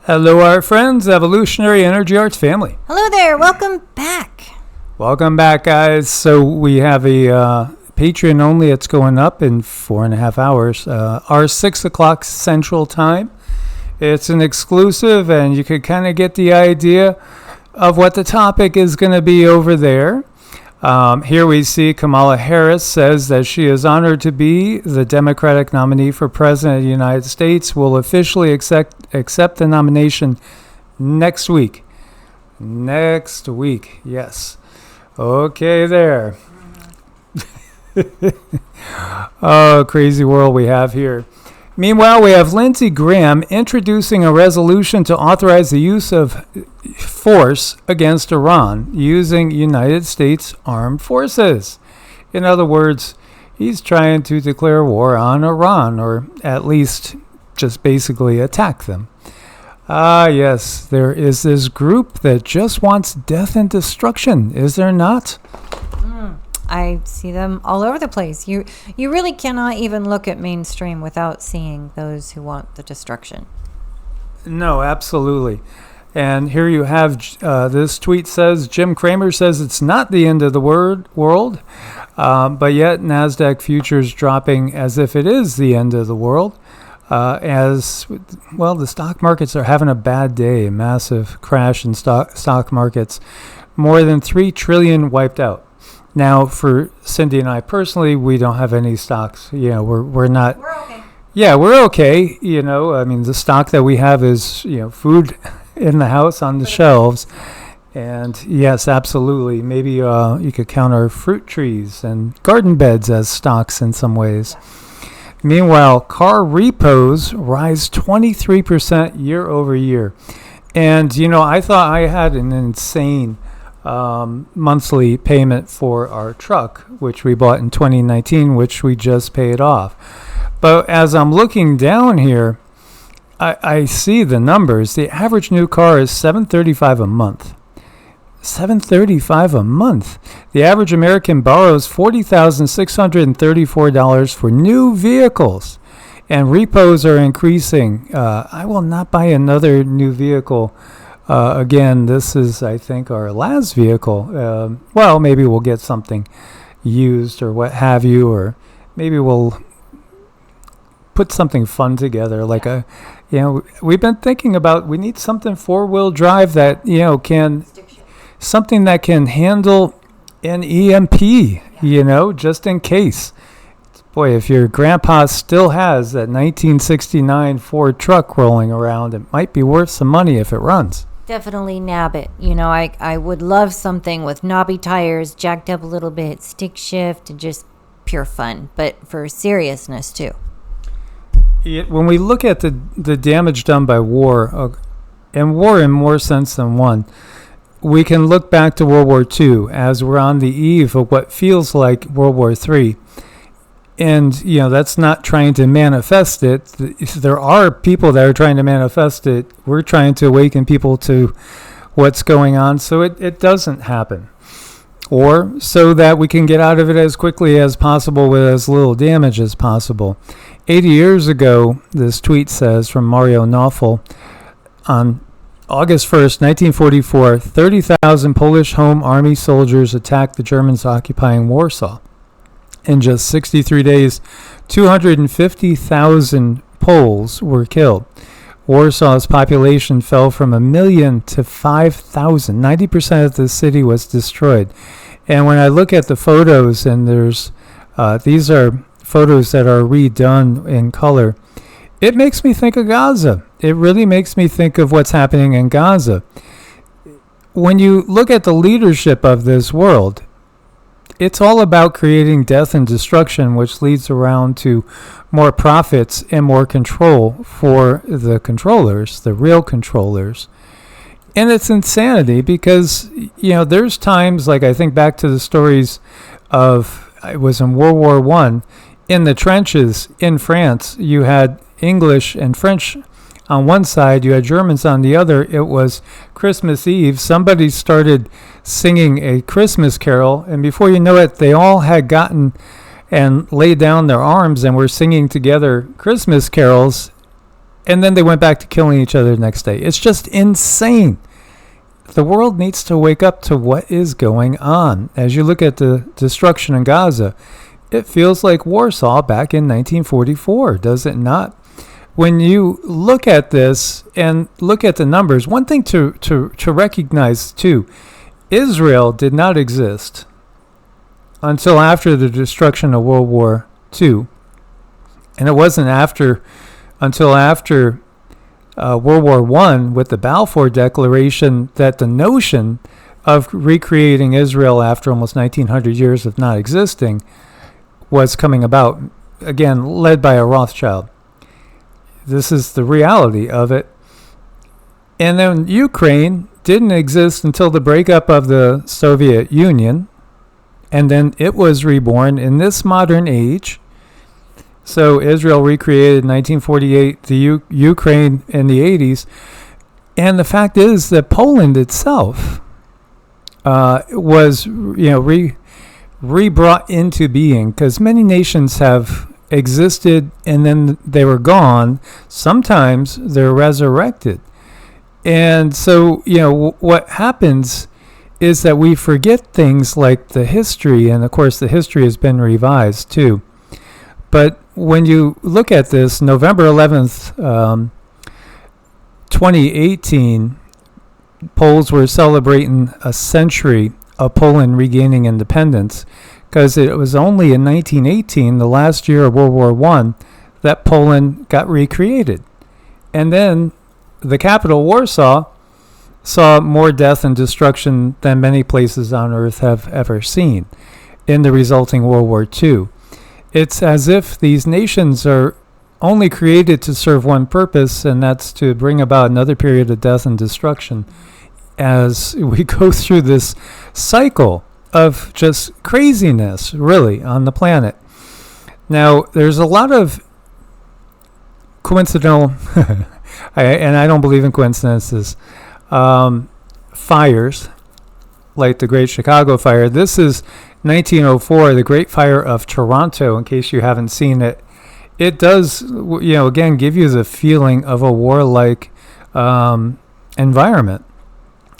Hello, our friends, Evolutionary Energy Arts family. Hello there. Welcome back. Welcome back, guys. So we have a Patreon only. It's going up in 4.5 hours. Our 6 o'clock Central Time. It's an exclusive, and you could kind of get the idea of what the topic is going to be over there. Here we see Kamala Harris says that she is honored to be the Democratic nominee for President of the United States, will officially accept the nomination next week. Next week, yes. Okay, there. Oh, crazy world we have here. Meanwhile, we have Lindsey Graham introducing a resolution to authorize the use of force against Iran using United States armed forces. In other words, he's trying to declare war on Iran, or at least just basically attack them. Yes, there is this group that just wants death and destruction, is there not? I see them all over the place. You really cannot even look at mainstream without seeing those who want the destruction. No, absolutely. And here you have this tweet says, Jim Cramer says it's not the end of the world, but yet NASDAQ futures dropping as if it is the end of the world. As well, the stock markets are having a bad day, a massive crash in stock markets, more than 3 trillion wiped out. Now, for Cindy and I personally, we don't have any stocks. We're not. We're okay. Yeah, we're okay. I mean, the stock that we have is, food in the house on the shelves. And yes, absolutely. Maybe you could count our fruit trees and garden beds as stocks in some ways. Meanwhile, car repos rise 23% year over year. And, I thought I had an insane monthly payment for our truck, which we bought in 2019, which we just paid off. But as I'm looking down here, I see the numbers. The average new car is $735 a month. $735 a month. The average American borrows $40,634 for new vehicles, and repos are increasing. I will not buy another new vehicle. Again, this is, I think, our last vehicle. Well, maybe we'll get something used or what have you, or maybe we'll put something fun together. Like we've been thinking about, we need something 4-wheel drive that, something that can handle an EMP, just in case. Boy, if your grandpa still has that 1969 Ford truck rolling around, it might be worth some money if it runs. Definitely nab it. I would love something with knobby tires, jacked up a little bit, stick shift, and just pure fun, but for seriousness too. When we look at the damage done by war, and war in more sense than one, we can look back to World War II as we're on the eve of what feels like World War III. And, that's not trying to manifest it. There are people that are trying to manifest it. We're trying to awaken people to what's going on so it doesn't happen. Or so that we can get out of it as quickly as possible with as little damage as possible. 80 years ago, this tweet says from Mario Naufel, on August 1st, 1944, 30,000 Polish Home Army soldiers attacked the Germans occupying Warsaw. In just 63 days, 250,000 Poles were killed. Warsaw's population fell from 1 million to 5,000. 90% of the city was destroyed. And when I look at the photos, and these are photos that are redone in color, it makes me think of Gaza. It really makes me think of what's happening in Gaza. When you look at the leadership of this world, it's all about creating death and destruction, which leads around to more profits and more control for the controllers, the real controllers. And it's insanity because, there's times, like I think back to the stories of, it was in World War I, in the trenches in France, you had English and French on one side, you had Germans on the other. It was Christmas Eve. Somebody started singing a Christmas carol, and before you know it, they all had gotten and laid down their arms and were singing together Christmas carols and then they went back to killing each other the next day. It's just insane. The world needs to wake up to what is going on. As you look at the destruction in Gaza, it feels like Warsaw back in 1944, does it not? When you look at this and look at the numbers, one thing to recognize too, Israel did not exist until after the destruction of World War II. And it wasn't until after World War I with the Balfour Declaration that the notion of recreating Israel after almost 1900 years of not existing was coming about, again, led by a Rothschild. This is the reality of it. And then Ukraine didn't exist until the breakup of the Soviet Union, and then it was reborn in this modern age. So Israel recreated in 1948, the Ukraine in the 80s. And the fact is that Poland itself was re-brought into being, because many nations have existed and then they were gone. Sometimes they're resurrected. And so, what happens is that we forget things like the history, and of course the history has been revised too. But when you look at this, November 11th, 2018, Poles were celebrating a century of Poland regaining independence, because it was only in 1918, the last year of World War I, that Poland got recreated. And then the capital, Warsaw, saw more death and destruction than many places on earth have ever seen in the resulting World War II. It's as if these nations are only created to serve one purpose, and that's to bring about another period of death and destruction as we go through this cycle of just craziness, really, on the planet. Now, there's a lot of coincidental, and I don't believe in coincidences, fires, like the Great Chicago Fire. This is 1904, the Great Fire of Toronto, in case you haven't seen it. It does, again, give you the feeling of a warlike environment.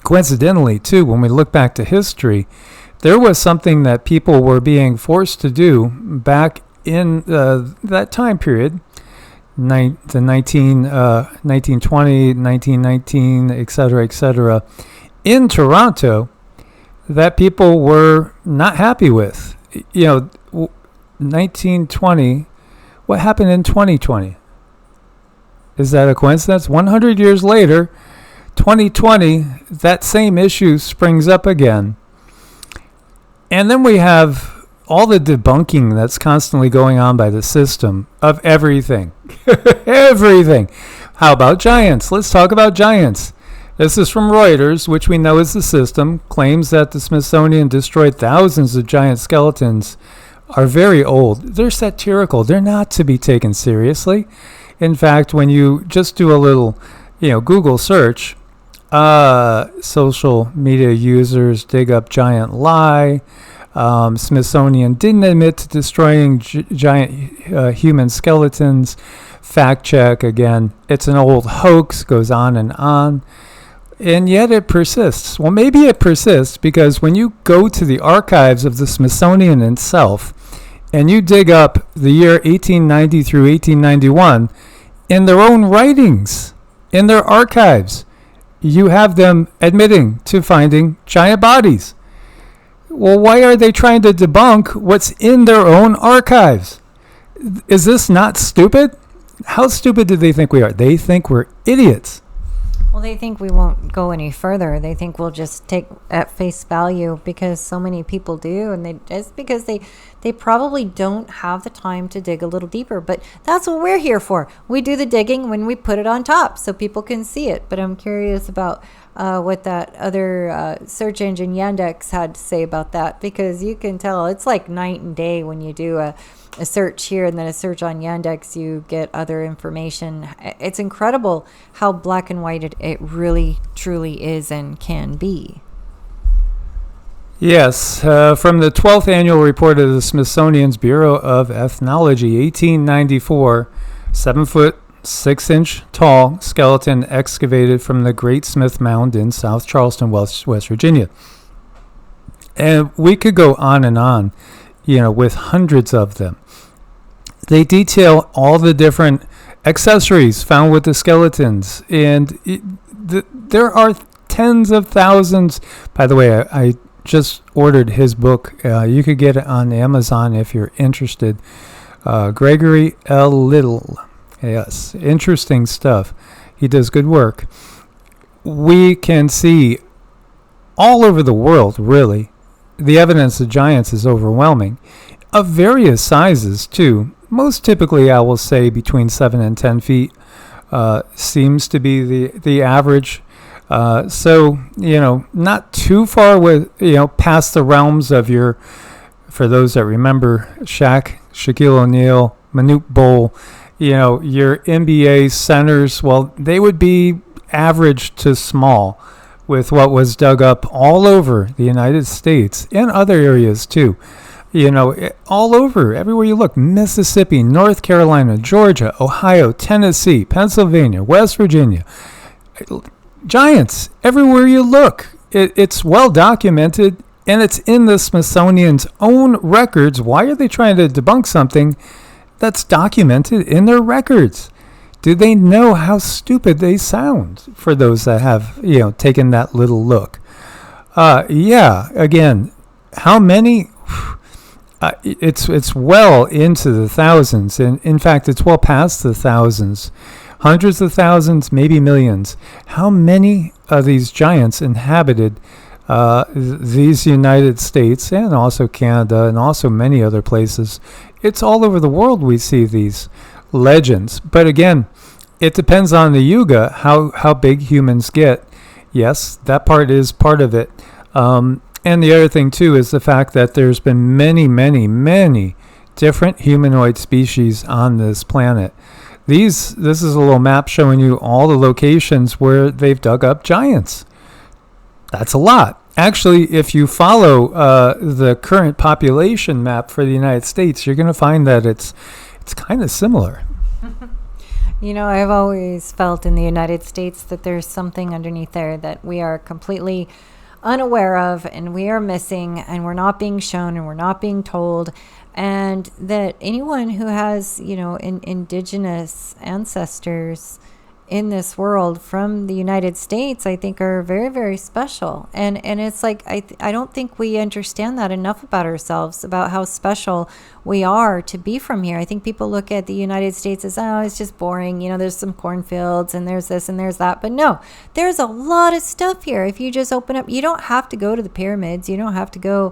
Coincidentally, too, when we look back to history, there was something that people were being forced to do back in that time period, the 1920, 1919, etc., in Toronto, that people were not happy with. 1920, what happened in 2020? Is that a coincidence? 100 years later, 2020, that same issue springs up again. And then we have all the debunking that's constantly going on by the system of everything. Everything. How about giants? Let's talk about giants. This is from Reuters, which we know is the system, claims that the Smithsonian destroyed thousands of giant skeletons, are very old. They're satirical. They're not to be taken seriously. In fact, when you just do a little, Google search, social media users dig up giant lie. Smithsonian didn't admit to destroying giant human skeletons. Fact check, again, it's an old hoax, goes on. And yet it persists. Well, maybe it persists because when you go to the archives of the Smithsonian itself and you dig up the year 1890 through 1891, in their own writings, in their archives, you have them admitting to finding giant bodies. Well, why are they trying to debunk what's in their own archives? Is this not stupid? How stupid do they think we are? They think we're idiots. Well, they think we won't go any further. They think we'll just take at face value because so many people do, and it's because they probably don't have the time to dig a little deeper. But that's what we're here for. We do the digging when we put it on top so people can see it. But I'm curious about what that other search engine Yandex had to say about that, because you can tell it's like night and day when you do a search here and then a search on Yandex, you get other information. It's incredible how black and white it really, truly is and can be. Yes, from the 12th annual report of the Smithsonian's Bureau of Ethnology, 1894, 7-foot 6-inch tall skeleton excavated from the Great Smith Mound in South Charleston, West Virginia. And we could go on, with hundreds of them. They detail all the different accessories found with the skeletons, and there are tens of thousands. By the way, I just ordered his book. You could get it on Amazon if you're interested. Gregory L. Little. Yes, interesting stuff. He does good work. We can see all over the world, really. The evidence of giants is overwhelming, of various sizes, too. Most typically, I will say, between 7 and 10 feet seems to be the average. So, not too far past the realms of for those that remember, Shaquille O'Neal, Manute Bol, your NBA centers, well, they would be average to small with what was dug up all over the United States and other areas too. All over, everywhere you look, Mississippi, North Carolina, Georgia, Ohio, Tennessee, Pennsylvania, West Virginia. Giants, everywhere you look. It's well documented, and it's in the Smithsonian's own records. Why are they trying to debunk something that's documented in their records? Do they know how stupid they sound for those that have, taken that little look? Again, how many? It's well into the thousands, and in fact, it's well past the thousands. Hundreds of thousands, maybe millions. How many of these giants inhabited these United States and also Canada and also many other places? It's all over the world we see these legends. But again, it depends on the yuga, how big humans get. Yes, that part is part of it. And the other thing, too, is the fact that there's been many, many, many different humanoid species on this planet. This is a little map showing you all the locations where they've dug up giants. That's a lot. Actually, if you follow the current population map for the United States, you're going to find that it's kind of similar. I've always felt in the United States that there's something underneath there that we are completely unaware of, and we are missing, and we're not being shown, and we're not being told, and that anyone who has, indigenous ancestors in this world from the United States, I think are very, very special. And it's like, I don't think we understand that enough about ourselves, about how special we are to be from here. I think people look at the United States as, it's just boring. There's some cornfields and there's this and there's that. But no, there's a lot of stuff here. If you just open up, you don't have to go to the pyramids. You don't have to go,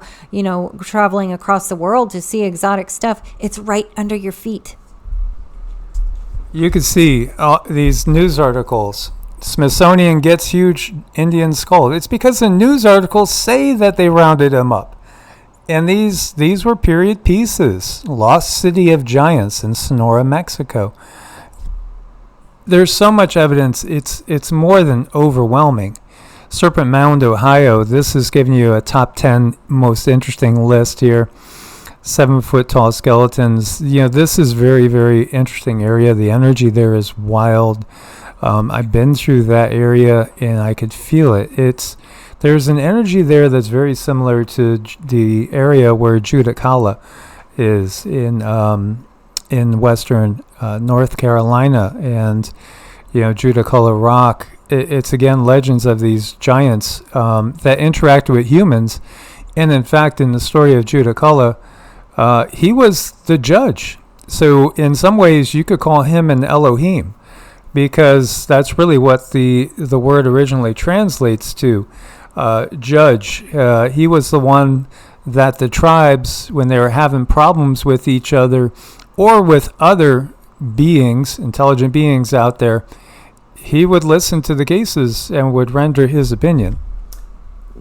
traveling across the world to see exotic stuff. It's right under your feet. You can see these news articles. Smithsonian gets huge Indian skull. It's because the news articles say that they rounded him up. And these were period pieces. Lost City of Giants in Sonora, Mexico. There's so much evidence, it's more than overwhelming. Serpent Mound, Ohio, this is giving you a top 10 most interesting list here. 7-foot tall skeletons. This is very, very interesting area. The energy there is wild. I've been through that area and I could feel it. There's an energy there that's very similar to the area where Judicala is in western North Carolina, and Judicala Rock. It's again legends of these giants that interact with humans, and in fact, in the story of Judicala, he was the judge. So in some ways, you could call him an Elohim, because that's really what the word originally translates to, judge. He was the one that the tribes, when they were having problems with each other or with other beings, intelligent beings out there, he would listen to the cases and would render his opinion.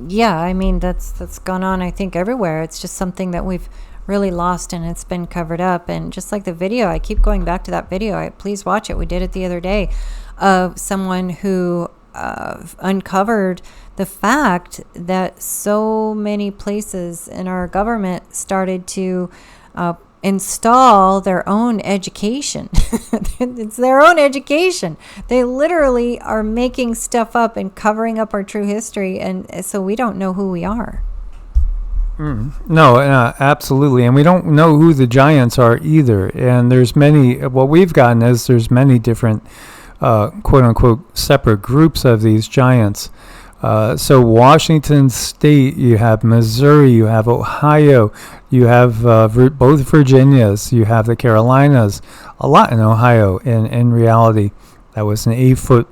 Yeah, I mean, that's gone on, I think, everywhere. It's just something that we've really lost, and it's been covered up. And just like the video, I keep going back to that video. Please watch it. We did it the other day, of someone who uncovered the fact that so many places in our government started to install their own education. It's their own education. They literally are making stuff up and covering up our true history, and so we don't know who we are. No, absolutely. And we don't know who the giants are either. And there's many, what we've gotten is there's many different, quote unquote, separate groups of these giants. So Washington State, you have Missouri, you have Ohio, you have both Virginias, you have the Carolinas, a lot in Ohio in reality. That was an 8 foot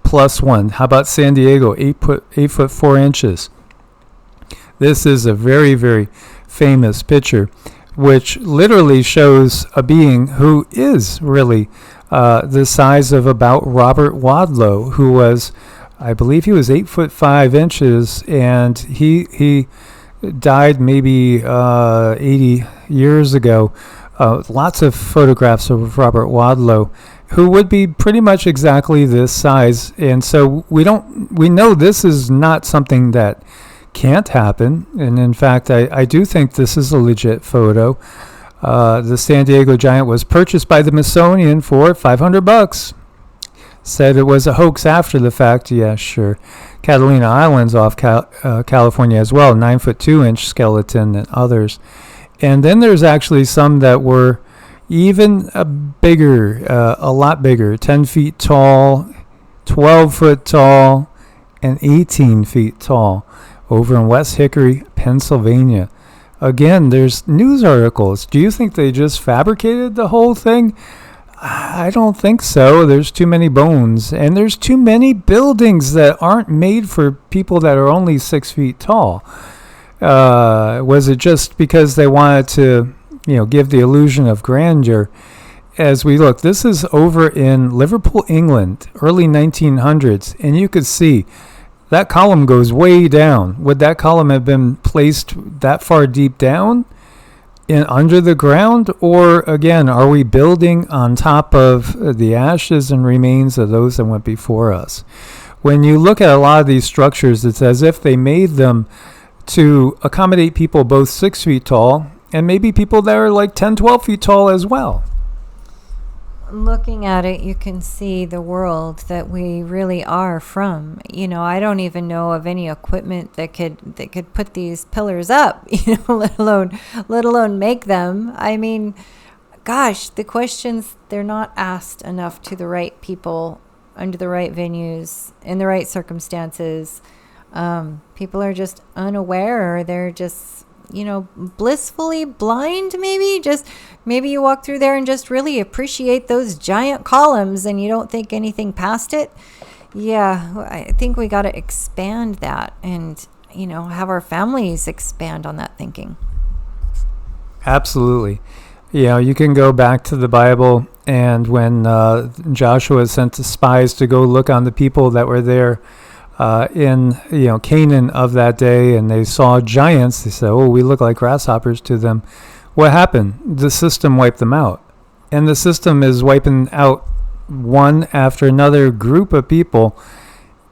plus one. How about San Diego, 8 foot 4 inches? This is a very, very famous picture, which literally shows a being who is really the size of about Robert Wadlow, who was, I believe he was 8 foot 5 inches, and he died maybe 80 years ago. Lots of photographs of Robert Wadlow, who would be pretty much exactly this size. And so we know this is not something that can't happen. And in fact, I do think this is a legit photo. The San Diego giant was purchased by the Smithsonian for $500. Said it was a hoax after the fact. Yeah, sure. Catalina Island's off California as well, 9 foot 2 inch skeleton and others. And then there's actually some that were even bigger, a lot bigger, 10 feet tall, 12 foot tall, and 18 feet tall over in West Hickory, Pennsylvania. Again, there's news articles. Do you think they just fabricated the whole thing? I don't think so. There's too many bones, and there's too many buildings that aren't made for people that are only 6 feet tall. Was it just because they wanted to, give the illusion of grandeur? As we look, this is over in Liverpool, England, early 1900s, and you could see that column goes way down. Would that column have been placed that far deep down under the ground? Or again, are we building on top of the ashes and remains of those that went before us? When you look at a lot of these structures, it's as if they made them to accommodate people both 6 feet tall and maybe people that are like 10, 12 feet tall as well. Looking at it, you can see the world that we really are from. I don't even know of any equipment that could put these pillars up, let alone make them. I mean, gosh, the questions, they're not asked enough to the right people, under the right venues, in the right circumstances. People are just unaware. They're just blissfully blind, maybe you walk through there and just really appreciate those giant columns and you don't think anything past it. Yeah, I think we got to expand that and, have our families expand on that thinking. Absolutely. You can go back to the Bible, and when Joshua sent the spies to go look on the people that were there in Canaan of that day, and they saw giants, they said, "Oh, we look like grasshoppers to them." What happened? The system wiped them out, and the system is wiping out one after another group of people,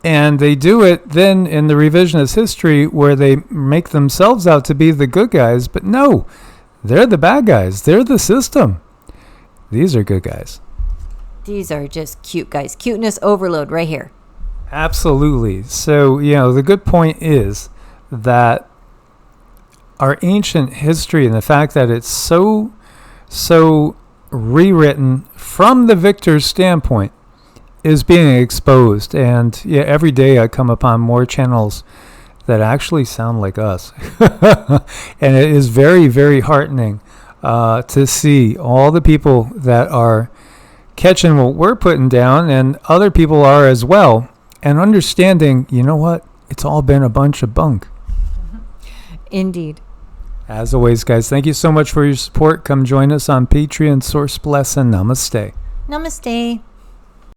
and they do it then in the revisionist history where they make themselves out to be the good guys, but no, they're the bad guys. They're the system. These are good guys. These are just cute guys. Cuteness overload right here. Absolutely. So, the good point is that our ancient history and the fact that it's so rewritten from the victor's standpoint is being exposed. And every day I come upon more channels that actually sound like us. And it is very, very heartening to see all the people that are catching what we're putting down, and other people are as well. And understanding, what? It's all been a bunch of bunk. Indeed. As always, guys, thank you so much for your support. Come join us on Patreon. Source bless and namaste. Namaste.